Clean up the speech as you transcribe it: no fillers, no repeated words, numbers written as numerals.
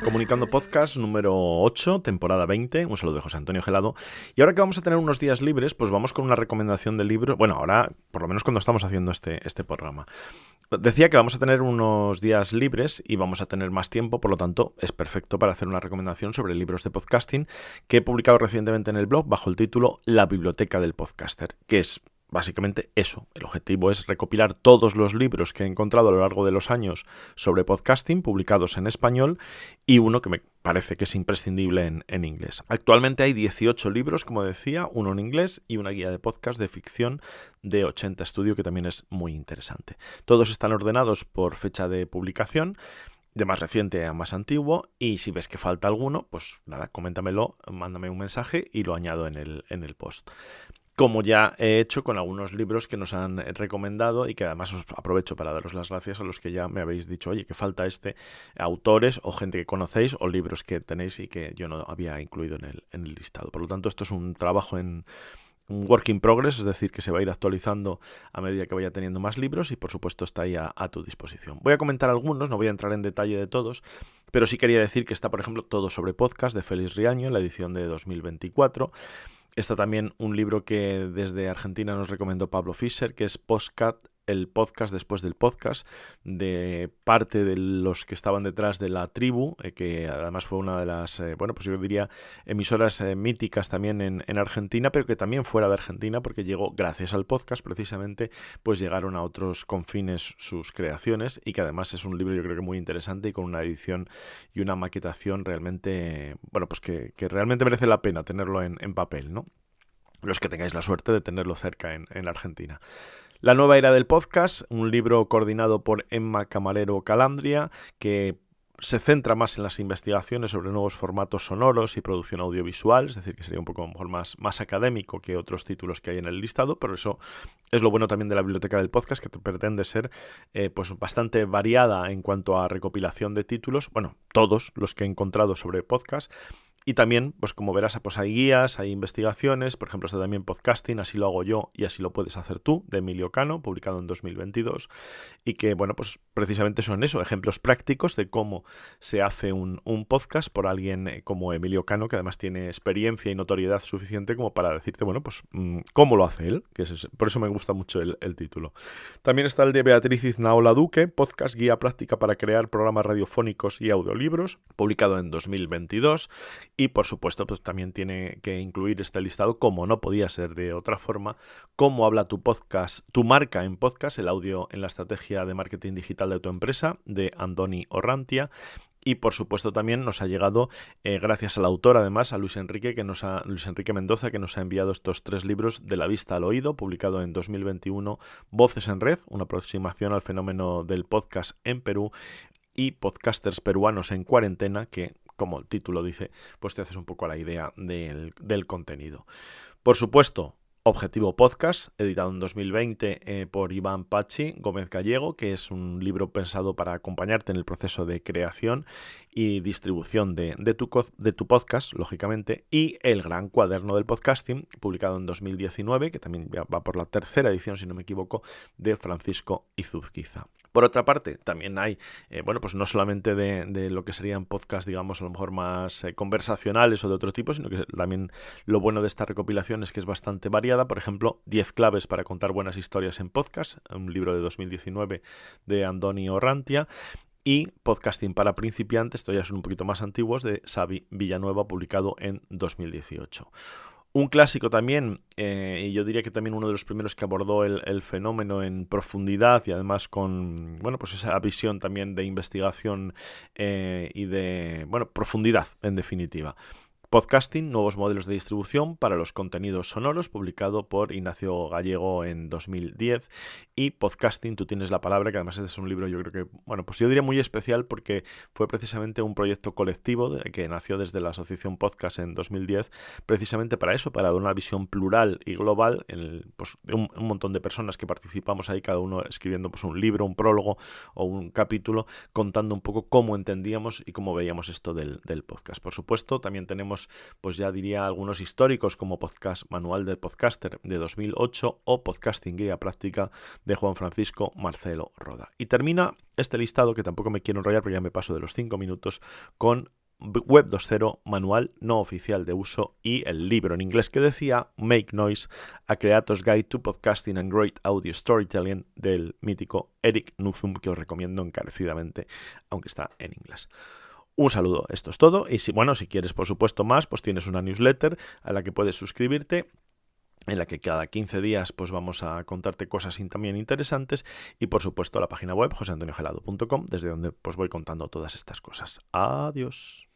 Comunicando Podcast número 8, temporada 20. Un saludo de José Antonio Gelado. Y ahora que vamos a tener unos días libres, pues vamos con una recomendación de libro. Bueno, ahora, por lo menos cuando estamos haciendo este programa. Decía que vamos a tener unos días libres y vamos a tener más tiempo, por lo tanto, es perfecto para hacer una recomendación sobre libros de podcasting que he publicado recientemente en el blog bajo el título La Biblioteca del Podcaster, que es básicamente eso. El objetivo es recopilar todos los libros que he encontrado a lo largo de los años sobre podcasting publicados en español y uno que me parece que es imprescindible en inglés. Actualmente hay 18 libros, como decía, uno en inglés y una guía de podcast de ficción de 80 Studio que también es muy interesante. Todos están ordenados por fecha de publicación, de más reciente a más antiguo, y si ves que falta alguno, pues nada, coméntamelo, mándame un mensaje y lo añado en el post. Como ya he hecho con algunos libros que nos han recomendado y que además os aprovecho para daros las gracias a los que ya me habéis dicho, oye, que falta autores o gente que conocéis o libros que tenéis y que yo no había incluido en el listado. Por lo tanto, esto es un trabajo un work in progress, es decir, que se va a ir actualizando a medida que vaya teniendo más libros y por supuesto está ahí a tu disposición. Voy a comentar algunos, no voy a entrar en detalle de todos, pero sí quería decir que está, por ejemplo, Todo sobre Podcast de Félix Riaño en la edición de 2024. Está también un libro que desde Argentina nos recomendó Pablo Fischer, que es Postcat, el podcast después del podcast, de parte de los que estaban detrás de La Tribu, que además fue una de las, pues yo diría, emisoras míticas también en Argentina, pero que también fuera de Argentina, porque llegó, gracias al podcast, precisamente, pues llegaron a otros confines sus creaciones y que además es un libro yo creo que muy interesante y con una edición y una maquetación realmente, pues que realmente merece la pena tenerlo en papel, ¿no? Los que tengáis la suerte de tenerlo cerca en Argentina. La nueva era del podcast, un libro coordinado por Emma Camarero Calandria, que se centra más en las investigaciones sobre nuevos formatos sonoros y producción audiovisual, es decir, que sería un poco a lo mejor más académico que otros títulos que hay en el listado, pero eso es lo bueno también de la biblioteca del podcast, que pretende ser pues bastante variada en cuanto a recopilación de títulos, todos los que he encontrado sobre podcast. Y también, pues como verás, pues hay guías, hay investigaciones, por ejemplo está también Podcasting, así lo hago yo y así lo puedes hacer tú, de Emilio Cano, publicado en 2022, y que, pues precisamente son eso, ejemplos prácticos de cómo se hace un podcast por alguien como Emilio Cano, que además tiene experiencia y notoriedad suficiente como para decirte, cómo lo hace él, por eso me gusta mucho el título. También está el de Beatriz Iznaola Duque, Podcast Guía Práctica para crear programas radiofónicos y audiolibros, publicado en 2022, y por supuesto, pues también tiene que incluir este listado, como no podía ser de otra forma, cómo habla tu podcast, tu marca en podcast, el audio en la estrategia de marketing digital de tu empresa, de Andoni Orrantia. Y por supuesto también nos ha llegado, gracias al autor además, a Luis Enrique Mendoza, que nos ha enviado estos 3 libros de la vista al oído, publicado en 2021, Voces en Red, una aproximación al fenómeno del podcast en Perú, y Podcasters peruanos en cuarentena, que, como el título dice, pues te haces un poco a la idea del contenido. Por supuesto, Objetivo Podcast, editado en 2020 por Iván Pachi Gómez Gallego, que es un libro pensado para acompañarte en el proceso de creación y distribución de tu podcast, lógicamente, y El Gran Cuaderno del Podcasting, publicado en 2019, que también va por la 3ª edición, si no me equivoco, de Francisco Izuzquiza. Por otra parte, también hay, pues no solamente de lo que serían podcasts, digamos, a lo mejor más conversacionales o de otro tipo, sino que también lo bueno de esta recopilación es que es bastante variada. Por ejemplo, 10 claves para contar buenas historias en podcast, un libro de 2019 de Andoni Orrantia, y Podcasting para principiantes, estos ya son un poquito más antiguos, de Xavi Villanueva, publicado en 2018. Un clásico también, y yo diría que también uno de los primeros que abordó el fenómeno en profundidad y además con, pues esa visión también de investigación y de, profundidad en definitiva. Podcasting, nuevos modelos de distribución para los contenidos sonoros, publicado por Ignacio Gallego en 2010. Y Podcasting, tú tienes la palabra, que además es un libro yo creo que, pues yo diría muy especial porque fue precisamente un proyecto colectivo que nació desde la Asociación Podcast en 2010, precisamente para eso, para dar una visión plural y global de un montón de personas que participamos ahí, cada uno escribiendo pues un libro, un prólogo o un capítulo, contando un poco cómo entendíamos y cómo veíamos esto del podcast. Por supuesto, también tenemos tenemos, pues ya diría, algunos históricos como Podcast Manual del Podcaster de 2008 o Podcasting Guía Práctica de Juan Francisco Marcelo Roda. Y termina este listado, que tampoco me quiero enrollar porque ya me paso de los 5 minutos, con Web 2.0, manual no oficial de uso, y el libro en inglés que decía Make Noise, A Creator's Guide to Podcasting and Great Audio Storytelling, del mítico Eric Nuzum, que os recomiendo encarecidamente, aunque está en inglés. Un saludo, esto es todo, y si quieres por supuesto más, pues tienes una newsletter a la que puedes suscribirte, en la que cada 15 días pues vamos a contarte cosas también interesantes, y por supuesto la página web joseantoniogelado.com, desde donde pues voy contando todas estas cosas. Adiós.